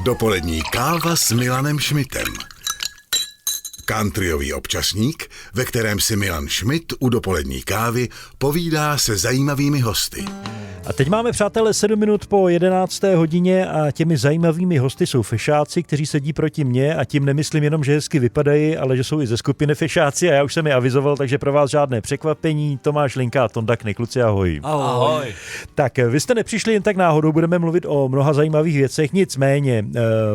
Dopolední káva s Milanem Šmitem. Countryový občasník, ve kterém si Milan Šmit u dopolední kávy povídá se zajímavými hosty. A teď máme, přátelé, 7 minut po 11. hodině a těmi zajímavými hosty jsou fešáci, kteří sedí proti mně, a tím nemyslím jenom, že hezky vypadají, ale že jsou i ze skupiny fešáci a já už jsem je avizoval, takže pro vás žádné překvapení. Tomáš Linka a Tonda Knik. Kluci, ahoj. Ahoj. Tak, vy jste nepřišli jen tak náhodou, budeme mluvit o mnoha zajímavých věcech, nicméně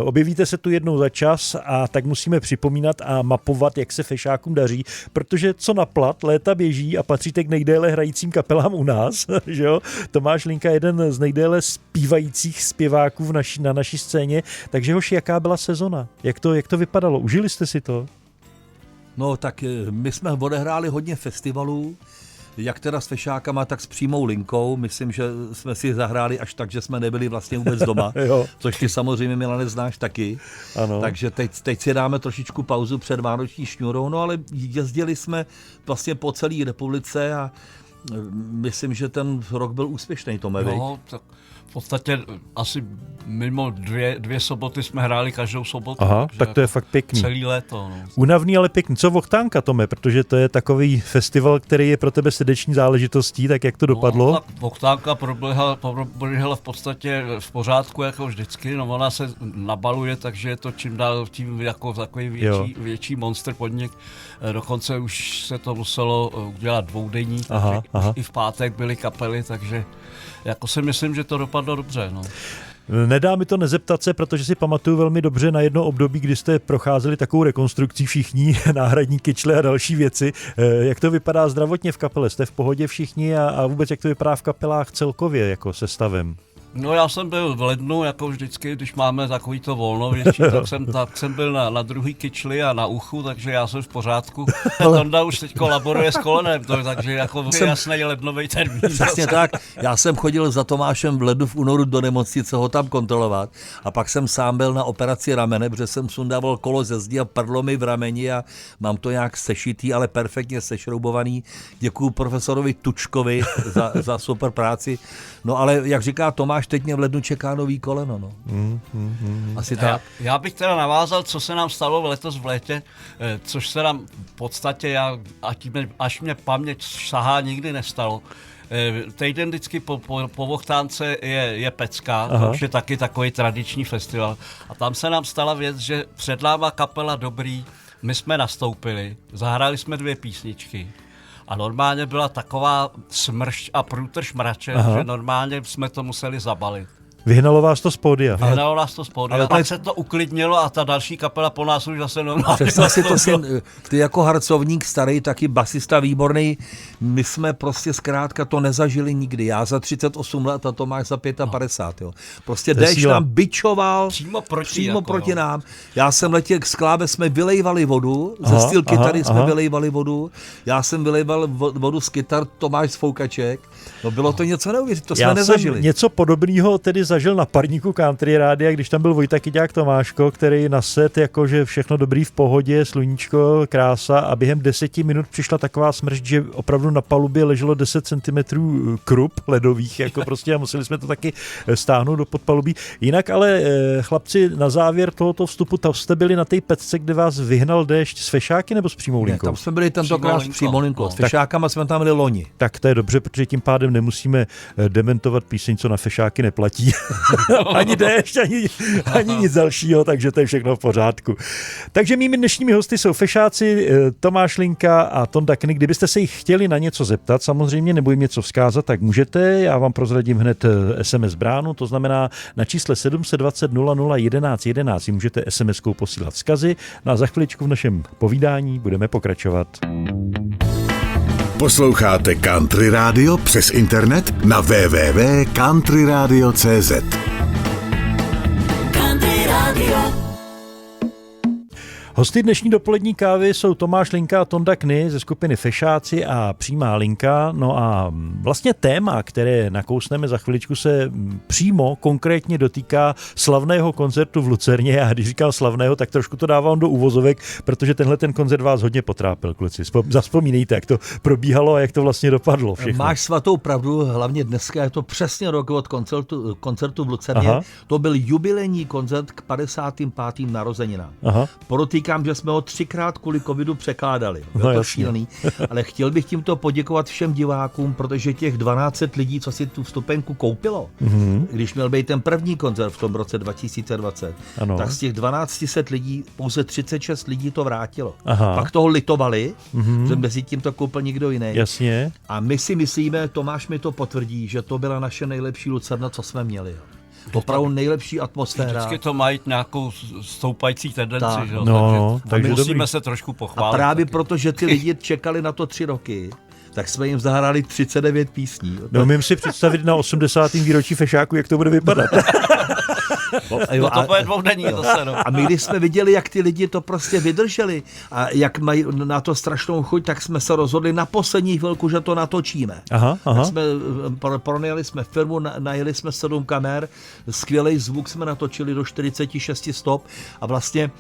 objevíte se tu jednou za čas a tak musíme připomínat a mapovat, jak se fešákům daří, protože co na plat, léta běží a patříte k nejdéle hrajícím kapelám u nás, že jo? Tomáš Linka, jeden z nejdéle zpívajících zpěváků na naší scéně, takže hoši, jaká byla sezona? Jak to vypadalo? Užili jste si to? No tak my jsme odehráli hodně festivalů, jak teda s fešákama, tak s přímou linkou. Myslím, že jsme si zahráli až tak, že jsme nebyli vlastně vůbec doma, což ty samozřejmě, Milane, znáš taky. Ano. Takže teď si dáme trošičku pauzu před vánoční šňůrou, no ale jezdili jsme vlastně po celé republice a myslím, že ten rok byl úspěšný, Tome, No, tak v podstatě asi mimo dvě soboty jsme hráli každou sobotu. Aha, tak to je fakt pěkný. Celý léto. No. Únavný, ale pěkný. Co Vochtánka, Tome, protože to je takový festival, který je pro tebe srdeční záležitostí, tak jak to dopadlo? No, tak Vochtánka proběhla v podstatě v pořádku, jako vždycky. No, ona se nabaluje, takže je to čím dál tím jako takový větší monster podnik. Dokonce už se to muselo udělat dvoudenní, takže i v pátek byly kapely, takže jako si myslím, že to dopadlo dobře. No. Nedá mi to nezeptat se, protože si pamatuju velmi dobře na jedno období, kdy jste procházeli takovou rekonstrukcí všichni, náhradní kyčle a další věci. Jak to vypadá zdravotně v kapele? Jste v pohodě všichni a vůbec jak to vypadá v kapelách celkově jako se stavem? No, já jsem byl v lednu, jako vždycky, když máme takovýto volno větší, tak jsem byl na druhý kyčli a na uchu, takže já jsem v pořádku. Tonda už teďko laboruje s kolenem, takže jako jasný lednový termín. Přesně tak. Já jsem chodil za Tomášem v lednu v únoru do nemocnice ho tam kontrolovat a pak jsem sám byl na operaci ramene, protože jsem sundával kolo ze zdi a prdlo mi v rameni a mám to nějak sešitý, ale perfektně sešroubovaný. Děkuju profesorovi Tučkovi za super práci. No ale jak říká Tomáš, teď mě v lednu čeká nový koleno. No. Asi tak. Já bych teda navázal, co se nám stalo letos v létě, což se nám v podstatě, až mě paměť sahá, nikdy nestalo. Týden vždycky po Vochtánce je Pecka, což je taky takový tradiční festival. A tam se nám stala věc, že před náma kapela Dobrý, my jsme nastoupili, zahráli jsme 2 písničky. A normálně byla taková smršť a průtrž mrače, že normálně jsme to museli zabalit. Vyhnalo vás to z pódia. Vyhnalo nás to z pódia. Ale pak se to uklidnilo a ta další kapela po nás už zase normálně. Ty jako harcovník starý, taky basista výborný, my jsme prostě zkrátka to nezažili nikdy. Já za 38 let a Tomáš za 55. Jo. Prostě déšť nám bičoval přímo proti nám. Já jsem letěl z Kláve, jsme vylejvali vodu, ze styl kytary jsme vylejvali vodu, já jsem vylejval vodu z kytar, Tomáš z foukaček. No bylo to něco neuvěřitelného, to jsme nezažili. Já jsem něco podobného tedy zažil na parníku Country Rádia, když tam byl Vojta Kyťák Tomáško, který naset jakože všechno dobrý v pohodě, sluníčko, krása, a během 10 minut přišla taková smršť, že opravdu na palubě leželo 10 cm krup ledových, jako prostě, a museli jsme to taky stáhnout do podpalubí. Jinak ale chlapci, na závěr tohoto vstupu, tam jste byli na té Pecce, kde vás vyhnal déšť s fešáky nebo s přímou linkou? Ne, tam jsme byli tentokrát s přímou linkou. S fešákama jsme tam byli loni. Tak to je dobře, protože tím pádem nemusíme dementovat píseň, co na fešáky neplatí. Ani déšť, ani nic dalšího, takže to je všechno v pořádku. Takže mými dnešními hosty jsou fešáci Tomáš Linka a Tonda Knik. Kdybyste se jich chtěli na něco zeptat, samozřejmě, nebo jim něco vzkázat, tak můžete. Já vám prozradím hned SMS bránu, to znamená na čísle 720 00 11 11 můžete SMS-kou posílat vzkazy. No a za chviličku v našem povídání budeme pokračovat. Posloucháte Country Radio přes internet na www.countryradio.cz. Country Radio. Hosty dnešní dopolední kávy jsou Tomáš Linka a Tonda Kny ze skupiny Fešáci a Přímá linka. No a vlastně téma, které nakousneme za chviličku, se přímo konkrétně dotýká slavného koncertu v Lucerně. A když říkám slavného, tak trošku to dávám do uvozovek, protože tenhle ten koncert vás hodně potrápil, kluci. Zavzpomínejte, jak to probíhalo a jak to vlastně dopadlo všechno. Máš svatou pravdu, hlavně dneska je to přesně rok od koncertu v Lucerně. Aha. To byl jubilejní koncert k 55. narozeninám. Podotýkám, že jsme ho 3krát kvůli covidu překládali. Bylo to šílený. Ale chtěl bych tímto poděkovat všem divákům, protože těch 12 lidí, co si tu vstupenku koupilo, když měl být ten první koncert v tom roce 2020, tak z těch 1200 lidí pouze 36 lidí to vrátilo. Pak toho litovali, že mezi tím to koupil někdo jiný. Jasně. A my si myslíme, Tomáš mi to potvrdí, že to byla naše nejlepší Lucerna, co jsme měli. Opravdu nejlepší atmosféra. Vždycky to mají nějakou stoupající tendenci, že? Takže musíme se trošku pochválit. A právě proto, že ty lidi čekali na to 3 roky, tak jsme jim zahráli 39 písní. Umím si představit na 80. výročí Fešáku, jak to bude vypadat. To bude dvoudenní zase. A my, když jsme viděli, jak ty lidi to prostě vydrželi a jak mají na to strašnou chuť, tak jsme se rozhodli na poslední chvilku, že to natočíme. Tak jsme pronajali jsme firmu, najeli jsme 7 kamer, skvělý zvuk jsme natočili do 46 stop a vlastně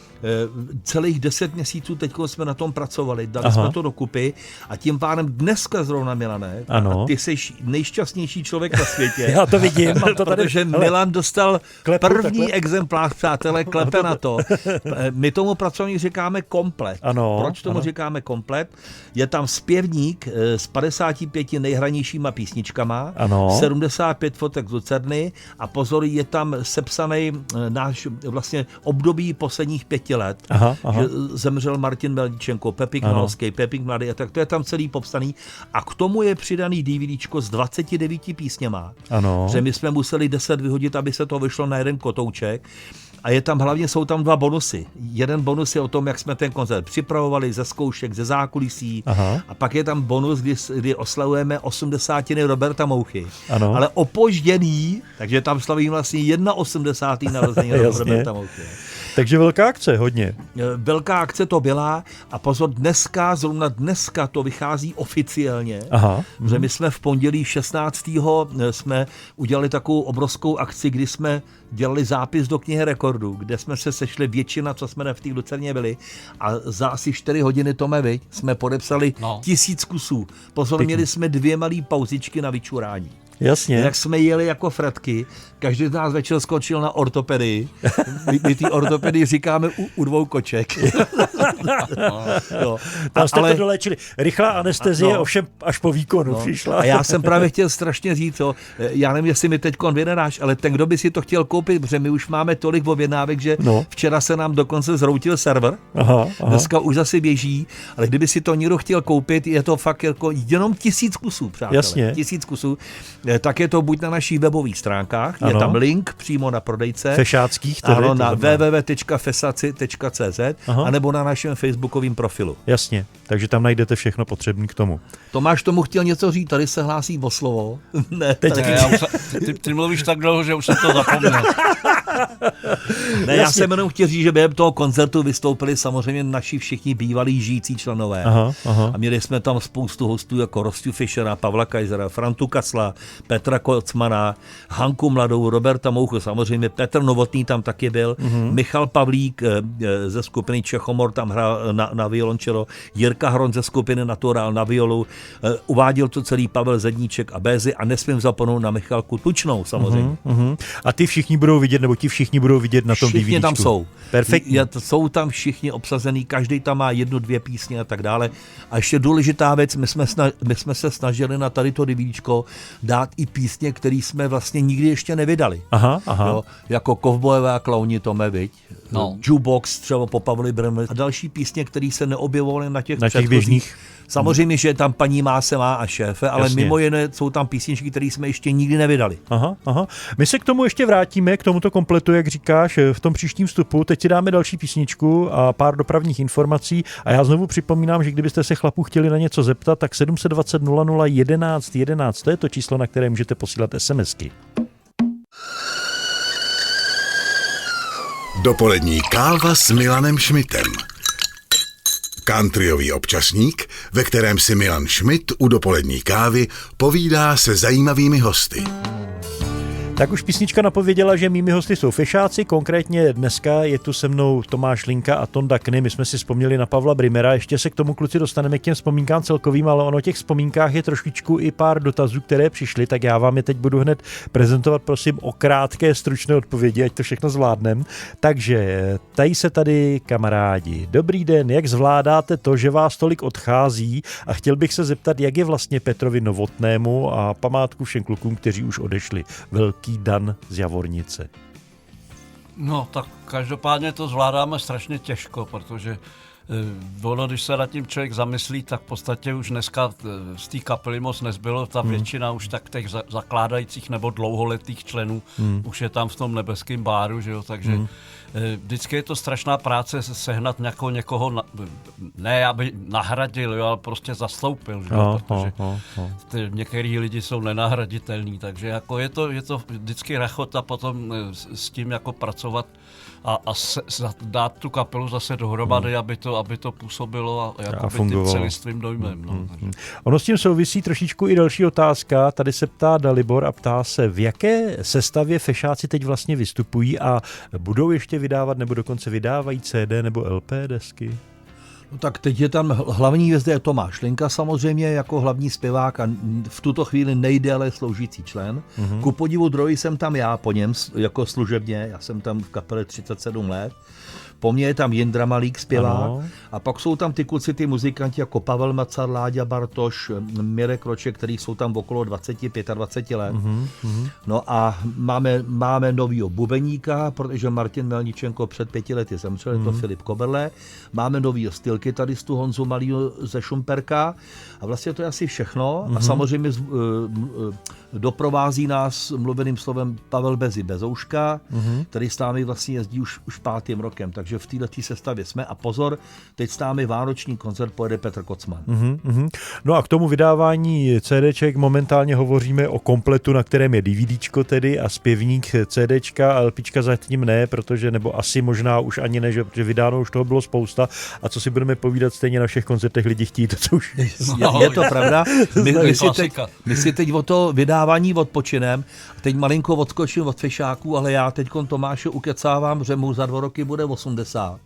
celých 10 měsíců teď jsme na tom pracovali, dali jsme to dokupy a tím pádem dneska zrovna, Milane, a ty jsi nejšťastnější člověk na světě. Já to vidím. Protože Milan dostal první exemplář, přátelé, klepe na to. My tomu pracovník říkáme komplet. Proč tomu říkáme komplet? Je tam zpěvník s 55 nejhranějšíma písničkama, 75 fotek z Lucerny a pozor, je tam sepsaný náš vlastně období posledních 5 let. Že zemřel Martin Melníčenko, Pepík Malský, Pepík Mladý, a tak to je tam celý popsaný. A k tomu je přidaný DVDčko s 29 písněma. Že my jsme museli 10 vyhodit, aby se to vyšlo na jeden kotouček. A jsou tam 2 bonusy. Jeden bonus je o tom, jak jsme ten koncert připravovali ze zkoušek, ze zákulisí. A pak je tam bonus, kdy oslavujeme 80. Roberta Mouchy. Ale opožděný, takže tam slavím vlastně 81. narozeniny Roberta Mouchy. Takže velká akce, hodně. Velká akce to byla a pozor, zrovna dneska to vychází oficiálně, že my jsme v pondělí 16. jsme udělali takovou obrovskou akci, kdy jsme dělali zápis do knihy rekordů, kde jsme se sešli většina, co jsme v té Lucerně byli a za asi 4 hodiny, Tome, jsme podepsali 1000 kusů. Pozor, měli jsme 2 malý pauzičky na vyčurání. Jasně. Jak jsme jeli jako fretky, každý z nás večer skončil na ortopedii. My ty ortopedii říkáme u 2 koček. Tam jste to doléčili. Rychlá anestezie, ovšem až po výkonu přišla. A já jsem právě chtěl strašně říct, já nevím, jestli mi teďkon vynedáš, ale ten, kdo by si to chtěl koupit, protože my už máme tolik objednávek, že včera se nám dokonce zroutil server. Dneska už zase běží, ale kdyby si to někdo chtěl koupit, je to fakt jako jenom 1000 kusů, přátelé. Jasně. 1000 kusů. Tak je to buď na našich webových stránkách, je tam link přímo na prodejce. Fešáckých, na www.fesaci.cz anebo na našem facebookovém profilu. Jasně, takže tam najdete všechno potřebné k tomu. Tomáš tomu chtěl něco říct, tady se hlásí o slovo. Ne, ty mluvíš tak dlouho, že už jsem to zapomněl. Já jsem jenom chtěl říct, že během toho koncertu vystoupili samozřejmě naši všichni bývalí žijící členové. A měli jsme tam spoustu hostů jako Rostu Fischera, Pavla Kaisera, Frantu Kasla, Petra Kocmana, Hanku Mladou, Roberta Mouchu, samozřejmě Petr Novotný tam taky byl, Michal Pavlík ze skupiny Čechomor tam hrál na violončelo, Jirka Hron ze skupiny Natural na violu, uváděl to celý Pavel Zedníček a Bézy a nesmím zapomenout na Michalku Tučnou samozřejmě. A ty všichni budou vidět, nebo ti všichni budou vidět na tom DVDčku. Všichni tam jsou. Perfektní. Jsou tam všichni obsazený, každý tam má 1, 2 písně a tak dále. A ještě důležitá věc, my jsme se snažili na tady to DVDčko dát i písně, které jsme vlastně nikdy ještě nevydali. Jo, jako Kovbojové a klauni, Tome, viď? Jukebox třeba po Pavli Bremle a další písně, které se neobjevovaly na těch běžných. Samozřejmě, že tam Paní má se má a Šéfe, ale mimo jiné jsou tam písničky, které jsme ještě nikdy nevydali. My se k tomu ještě vrátíme, k tomuto kompletu, jak říkáš, v tom příštím vstupu. Teď si dáme další písničku a pár dopravních informací a já znovu připomínám, že kdybyste se chlapů chtěli na něco zeptat, tak 720 00 11 11, to je to číslo, na které můžete posílat SMSky. Dopolední káva s Milanem Šmitem. Countryový občasník, ve kterém si Milan Schmidt u dopolední kávy povídá se zajímavými hosty. Tak už písnička napověděla, že mými hosty jsou fešáci, konkrétně dneska je tu se mnou Tomáš Linka a Tonda Kny. My jsme si vzpomněli na Pavla Brimera, ještě se k tomu, kluci, dostaneme k těm vzpomínkám celkovým, ale ono těch vzpomínkách je trošičku i pár dotazů, které přišly, tak já vám je teď budu hned prezentovat, prosím o krátké, stručné odpovědi, ať to všechno zvládnem. Takže tají se tady kamarádi. Dobrý den, jak zvládáte to, že vás tolik odchází, a chtěl bych se zeptat, jak je vlastně Petrovi Novotnému a památku všem klukům, kteří už odešli. Velký Dan z Javornice. No, tak každopádně to zvládáme strašně těžko, protože ono, když se nad tím člověk zamyslí, tak v podstatě už dneska z té kapely moc nezbylo, ta většina už tak těch zakládajících nebo dlouholetých členů už je tam v tom nebeském báru, že jo, takže vždycky je to strašná práce sehnat někoho, ne aby nahradil, jo, ale prostě zastoupil, že jo, protože některý lidi jsou nenahraditelní, takže jako je to vždycky rachota potom s tím jako pracovat a dát tu kapelu zase dohromady, aby to působilo a tím celistvým dojmem. No, ono s tím souvisí trošičku i další otázka. Tady se ptá Dalibor a ptá se, v jaké sestavě fešáci teď vlastně vystupují a budou ještě vydávat nebo dokonce vydávají CD nebo LP desky? No tak teď je tam hlavní hvězda je Tomáš Linka samozřejmě jako hlavní zpěvák a v tuto chvíli nejdéle sloužící člen. Ku podivu druhý jsem tam já po něm jako služebně, já jsem tam v kapele 37 let. Po mně je tam Jindra Malík, zpěvák, a pak jsou tam ty kluci, ty muzikanti jako Pavel Macar, Láďa Bartoš, Mirek Roček, který jsou tam okolo 20-25 let. No a máme novýho bubeníka, protože Martin Melničenko před 5 lety zemřel, je to Filip Koberle. Máme novýho stylkytaristu Honzu Malýho ze Šumperka a vlastně to je asi všechno. A samozřejmě doprovází nás mluveným slovem Pavel Bezouška, který s námi vlastně jezdí už 5. rokem, takže v této sestavě jsme a pozor, teď s námi vánoční koncert pojede Petr Kocman. No a k tomu vydávání CDček momentálně hovoříme o kompletu, na kterém je DVDčko tedy a zpěvník CDčka a LPčka zatím ne, protože nebo asi možná už ani ne, že protože vydáno už toho bylo spousta a co si budeme povídat, stejně na všech koncertech lidi chtějí to, co už je to pravda. My si teď o to vydávání odpočinem, teď malinko odskočím od fešáků, ale já teď Tomáše ukecávám, že mu za 2 roky bude 80.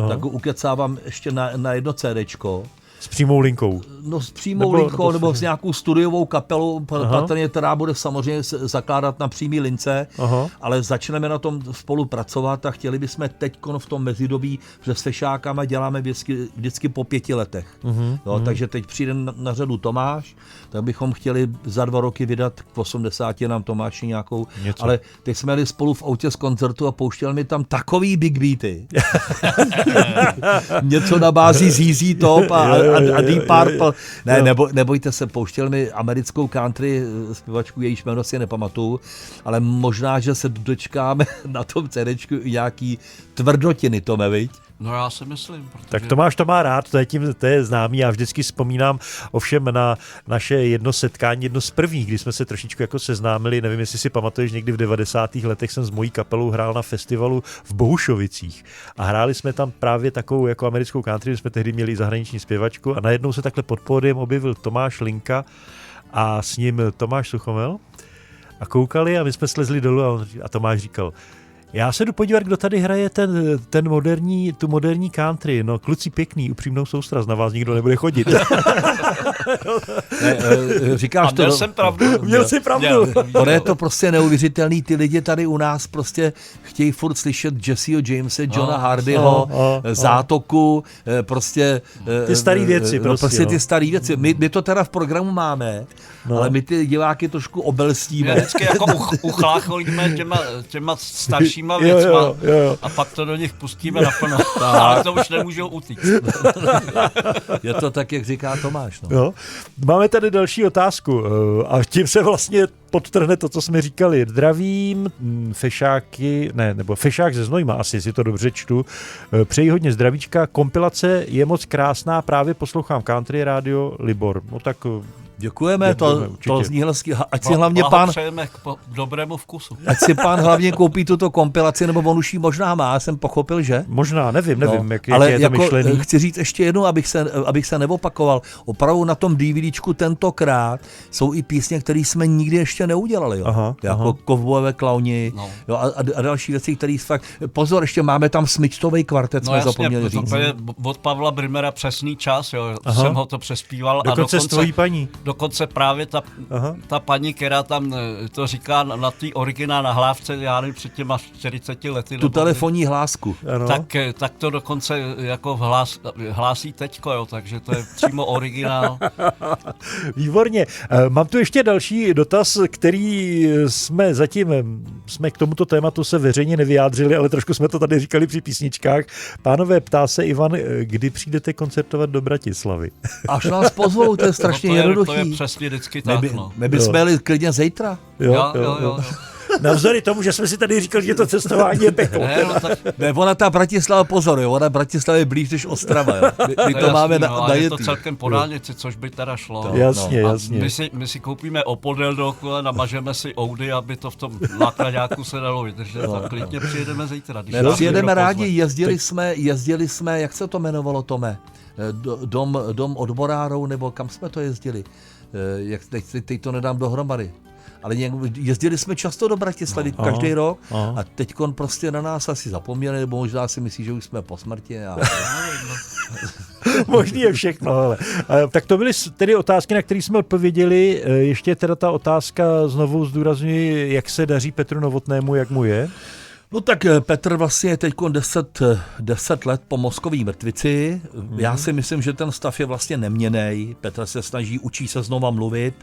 Tak ho ukecávám ještě na jedno CDčko. S přímou linkou. No s přímou linkou nebo s nějakou studiovou kapelou, patrně, která bude samozřejmě zakládat na přímý lince, ale začneme na tom spolupracovat a chtěli bychom teď v tom mezidobí, že s fešákama děláme vždycky po 5 letech. Takže teď přijde na řadu Tomáš, tak bychom chtěli za 2 roky vydat k 80 nám Tomáši nějakou, něco. Ale teď jsme jeli spolu v autě z koncertu a pouštěl mi tam takový big beaty. Něco na bázi ZZ Top a Deep Purple. Ne, nebojte se, pouštěl mi americkou country zpěvačku, jejíž jméno si nepamatuju, ale možná, že se dočkáme na tom CDčku nějaký tvrdotiny, Tome, viď? No já si myslím. Protože... Tak Tomáš to má rád, to je známý. Já vždycky vzpomínám ovšem na naše jedno setkání, jedno z prvních, kdy jsme se trošičku jako seznámili, nevím, jestli si pamatuješ, někdy v 90. letech jsem s mojí kapelou hrál na festivalu v Bohušovicích a hráli jsme tam právě takovou jako americkou country, jsme tehdy měli zahraniční zpěvačku a najednou se takhle pod pódiem objevil Tomáš Linka a s ním Tomáš Suchomel a koukali a my jsme slezli dolů a Tomáš říkal: já se jdu podívat, kdo tady hraje tu moderní country. No, kluci pěkný, upřímnou soustrast, na vás nikdo nebude chodit. Říkáš to. Měl jsem pravdu. To je to prostě neuvěřitelný. Ty lidi tady u nás prostě chtějí furt slyšet Jesseho Jamese, Johna Hardyho, Zátoku, prostě... Ty starý věci. Prostě ty starý věci. My to teda v programu máme, ale my ty diváky trošku obelstíme. Vždycky jako uchlácholíme těma staršíma věcma a pak to do nich pustíme naplno. Ale to už nemůžou utíct. Je to tak, jak říká Tomáš. No. Máme tady další otázku a tím se vlastně podtrhne to, co jsme říkali. Zdravím fešáky, nebo fešák ze Znojma, asi si to dobře čtu. Přeji hodně zdravíčka. Kompilace je moc krásná, právě poslouchám Country Radio Libor. No tak Děkujeme, to zní hezky. Ať si hlavně přejeme k dobrému vkusu. Ať si pán hlavně koupí tuto kompilaci, nebo on už ji možná má, já jsem pochopil, že? Možná, nevím, jak ale je to jako myšlený. Chci říct ještě jednou, abych se neopakoval. Opravdu na tom DVDčku tentokrát jsou i písně, které jsme nikdy ještě neudělali. Jo? Jako Kovbojové klauni a další věci, které fakt... Pozor, ještě máme tam smyčtový kvartet, jsme zapomněli říct. To je od Pavla Brimera přesný čas, jo. Jsem ho to přespíval. Dokonce s tvojí paní. Dokonce právě ta paní, která tam to říká na té originál nahrávce, já nevím, před těma 40 lety. Tu telefonní hlásku. Tak to dokonce jako hlásí teďko, jo, takže to je přímo originál. Výborně. Mám tu ještě další dotaz, který jsme k tomuto tématu se veřejně nevyjádřili, ale trošku jsme to tady říkali při písničkách. Pánové, ptá se Ivan, kdy přijdete koncertovat do Bratislavy? Až nás pozvou, to je strašně jednoduchý. To je přesně vždycky tak. My bychom jeli klidně zítra. Jo. Navzdory tomu, že jsme si tady říkali, že to cestování je peklo. Ne, ona ta Bratislava, pozor, jo, ona Bratislava je blíž než Ostrava. Jo. My to máme na je to celkem po dálnici, což by teda šlo. Jasně. My si koupíme opodel dookola, namažeme si Audi, aby to v tom nákladáku se dalo vydržet. Tak klidně přijedeme zítra. Přijedeme rádi, jezdili jsme, jak se to jmenovalo, Tome? Dom odborárů, nebo kam jsme to jezdili? Teď to nedám dohromady. Ale jezdili jsme často do Bratislavy, každý rok a teďkon prostě na nás asi zapomněli, nebo možná si myslí, že už jsme po smrti. Možný je všechno. Ale. Tak to byly tedy otázky, na které jsme odpověděli. Ještě teda ta otázka, znovu zdůrazňuji, jak se daří Petru Novotnému, jak mu je? No tak Petr vlastně je teď 10 let po mozkové mrtvici. Já si myslím, že ten stav je vlastně neměnný. Petr se snaží, učí se znova mluvit.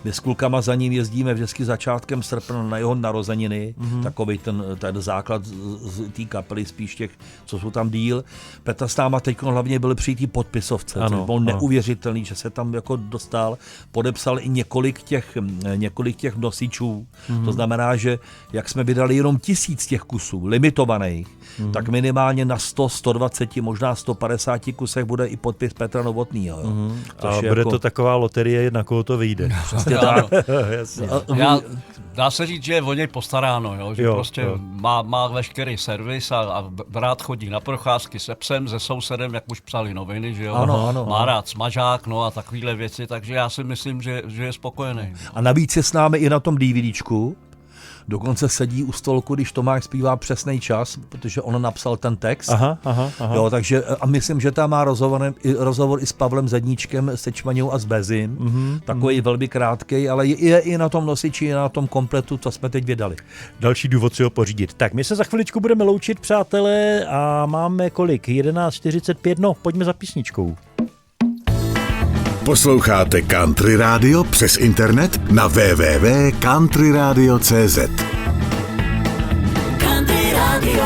My s klukama za ním jezdíme vždycky začátkem srpna na jeho narozeniny. Takový ten základ z té kapely, spíš těch, co jsou tam díl. Petr s náma teď hlavně byl při té podpisovce. To bylo neuvěřitelný, že se tam jako dostal. Podepsal i několik těch nosičů. To znamená, že jak jsme vydali jenom 1000 těch kusů, limitovaných, tak minimálně na 100, 120, možná 150 kusech bude i podpis Petra Novotnýho. A bude to taková loterie, na koho to vyjde. Dá se říct, že je o něj postaráno, jo? Že prostě má veškerý servis a rád chodí na procházky se psem, se sousedem, jak už psali noviny, že jo? Ano. Má rád smažák, a takovýhle věci, takže já si myslím, že je spokojený. A navíc je s námi i na tom DVDčku. Dokonce sedí u stolku, když Tomáš zpívá přesný čas, protože on napsal ten text. Aha. Jo, takže a myslím, že tam má rozhovor i s Pavlem Zedníčkem, se Čmaňou a s Bezim. Takový velmi krátkej, ale je i na tom nosiči, je na tom kompletu, co jsme teď vydali. Další důvod si ho pořídit. Tak my se za chviličku budeme loučit, přátelé, a máme kolik? 11:45, no, pojďme za písničkou. Posloucháte Country Radio přes internet na www.countryradio.cz. Country Radio.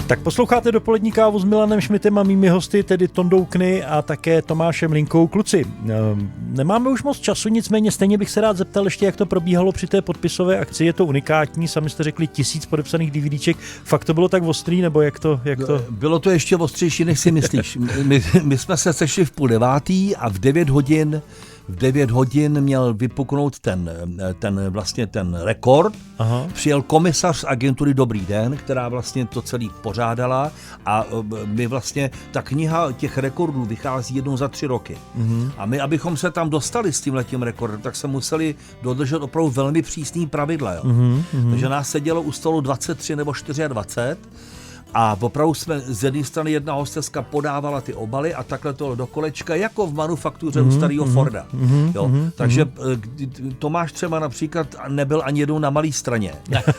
Tak posloucháte Dopolední kávu s Milanem Šmitem a mými hosty, tedy Tondou Kny a také Tomášem Linkou. Kluci, nemáme už moc času, nicméně stejně bych se rád zeptal ještě, jak to probíhalo při té podpisové akci. Je to unikátní, sami jste řekli 1000 podepsaných DVDček. Fakt to bylo tak ostrý, nebo jak to? Bylo to ještě ostřejší, než si myslíš. My jsme se sešli v 8:30 a v 9 hodin měl vypuknout ten rekord. Přijel komisař z agentury Dobrý den, která vlastně to celý pořádala a my vlastně, ta kniha těch rekordů vychází jednou za 3 roky. A my, abychom se tam dostali s tímhletím rekordem, tak se museli dodržet opravdu velmi přísný pravidla. Jo. Takže nás sedělo u stolu 23 nebo 24. A opravdu jsme z jedné strany jedna hostesska podávala ty obaly a takhle to do kolečka, jako v manufaktuře u starého Forda. Takže Tomáš třeba například nebyl ani jednou na malé straně.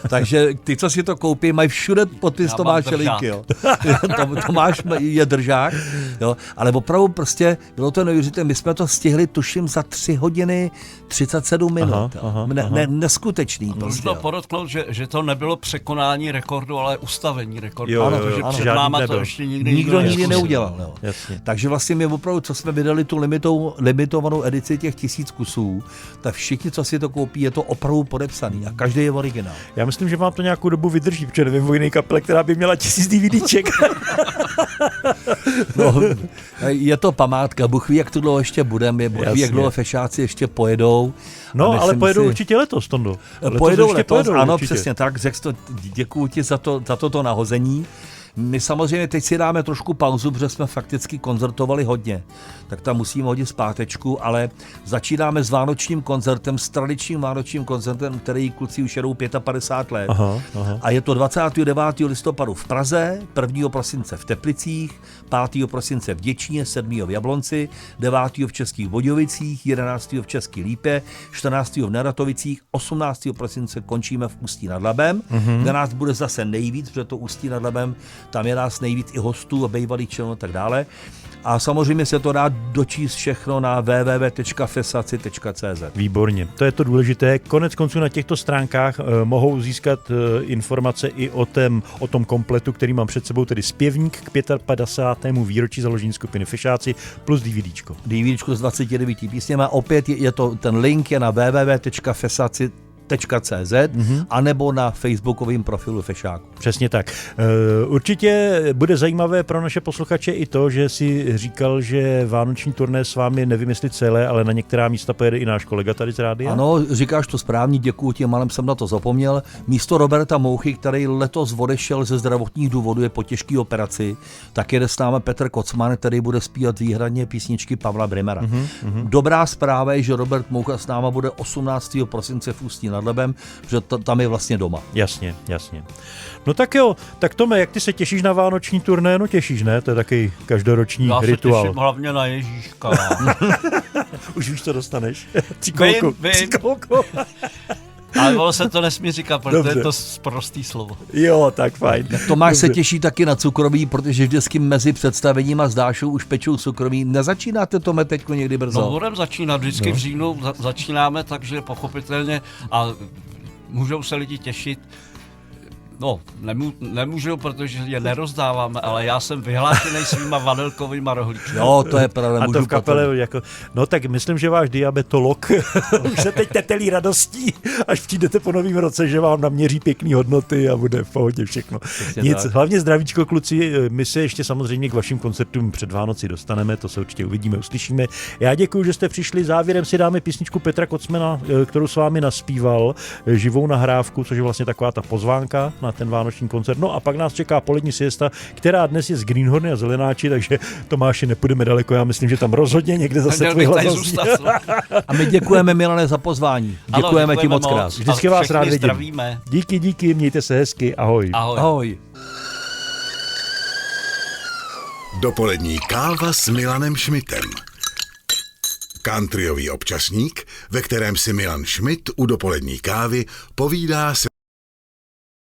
Takže ty, co si to koupí, mají všude podpis Tomáše Linky. Tomáš je držák. Jo. Ale opravdu prostě bylo to neuvěřitelné. My jsme to stihli, tuším, za 3 hodiny 37 minut. Neskutečný. Můžu podotknout, že to nebylo překonání rekordu, ale ustavení rekordu. Ano, protože před náma to ještě nikdo neudělal. Takže vlastně my opravdu, co jsme vydali tu limitovanou edici těch 1000 kusů, tak všichni, co si to koupí, je to opravdu podepsaný a každý je originál. Já myslím, že vám to nějakou dobu vydrží, protože nevím o jiné kapele, která by měla 1000 DVDček. No, je to památka, Bůh ví, jak to dlouho ještě budeme, Bůh ví, jak dlouho fešáci ještě pojedou. No, ale pojedou určitě letos, Tondo. Pojedou letos, ano, určitě. Přesně tak, děkuju ti za toto nahození. My samozřejmě teď si dáme trošku pauzu, protože jsme fakticky koncertovali hodně, tak tam musíme hodit zpátečku, ale začínáme s vánočním koncertem, s tradičním vánočním koncertem, který kluci už jedou 55 let. Aha. A je to 29. listopadu v Praze, 1. prosince v Teplicích, 5. prosince v Děčíně, 7. v Jablonci, 9. v Českých Budějovicích, 11. v České Lípě, 14. v Neratovicích, 18. prosince končíme v Ústí nad Labem, kde nás bude zase nejvíc, protože to Ústí nad Labem, tam je nás nejvíc i hostů a bývalých členů a tak dále. A samozřejmě se to dá dočíst všechno na www.fesaci.cz. Výborně, to je to důležité. Konec konců na těchto stránkách mohou získat informace i o tom kompletu, který mám před sebou, tedy zpěvník k 55. výročí založení skupiny Fešáci plus DVDčko. DVDčko s 29 písněma. Opět je to, ten link je na www.fesaci.cz anebo na facebookovém profilu Fešáku. Přesně tak. Určitě bude zajímavé pro naše posluchače i to, že si říkal, že vánoční turné s vámi nevymyslí celé, ale na některá místa pojede i náš kolega tady z rádia. Ano, říkáš to správně, děkuji ti, malem jsem na to zapomněl. Místo Roberta Mouchy, který letos odešel ze zdravotních důvodů, je po těžké operaci, tak jede s námi Petr Kocman, který bude zpívat výhradně písničky Pavla Brimera. Dobrá zpráva je, že Robert Moucha s náma bude 18. prosince v Ústí nad Labem, protože tam je vlastně doma. Jasně. No tak jo, tak Tome, jak ty se těšíš na vánoční turné? No těšíš, ne? To je takový každoroční rituál. Já se těším hlavně na Ježíška. Už víš, co dostaneš? Vím. Ale ono se to nesmí říkat, protože je to prostý slovo. Jo, tak fajn. Tomáš se těší taky na cukroví, protože vždycky mezi představením a s Dášou už pečou cukroví. Nezačínáte, Tome, teďko někdy brzo? No, budeme začínat, vždycky v říjnu začínáme, takže pochopitelně a můžou se lidi těšit. No, nemůžu, protože je nerozdáváme, ale já jsem vyhlášený svýma vanilkovýma rohlíčky. Jo, to je pravda. A to v kapele jako, no tak myslím, že váš diabetolog už se teď tetelí radostí, až přijdete po novém roce, že vám naměří pěkný hodnoty a bude v pohodě všechno. Nic, hlavně zdravíčko, kluci, my se ještě samozřejmě k vašim koncertům před Vánoci dostaneme, to se určitě uvidíme, uslyšíme. Já děkuji, že jste přišli, závěrem si dáme písničku Petra Kocmana, kterou s vámi naspíval, živou nahrávku, což je vlastně taková ta pozvánka na ten vánoční koncert. No a pak nás čeká polední siesta, která dnes je z Greenhorny a Zelenáči, takže Tomáši, nepůjdeme daleko, já myslím, že tam rozhodně někde zase tvůj hlas zazní. A my děkujeme, Milane, za pozvání. Děkujeme ti moc krát. Vždycky vás rád vidím. Zdravíme. Díky, mějte se hezky, ahoj. Ahoj. Dopolední káva s Milanem Šmitem. Countryový občasník, ve kterém si Milan Šmit u dopolední kávy povídá se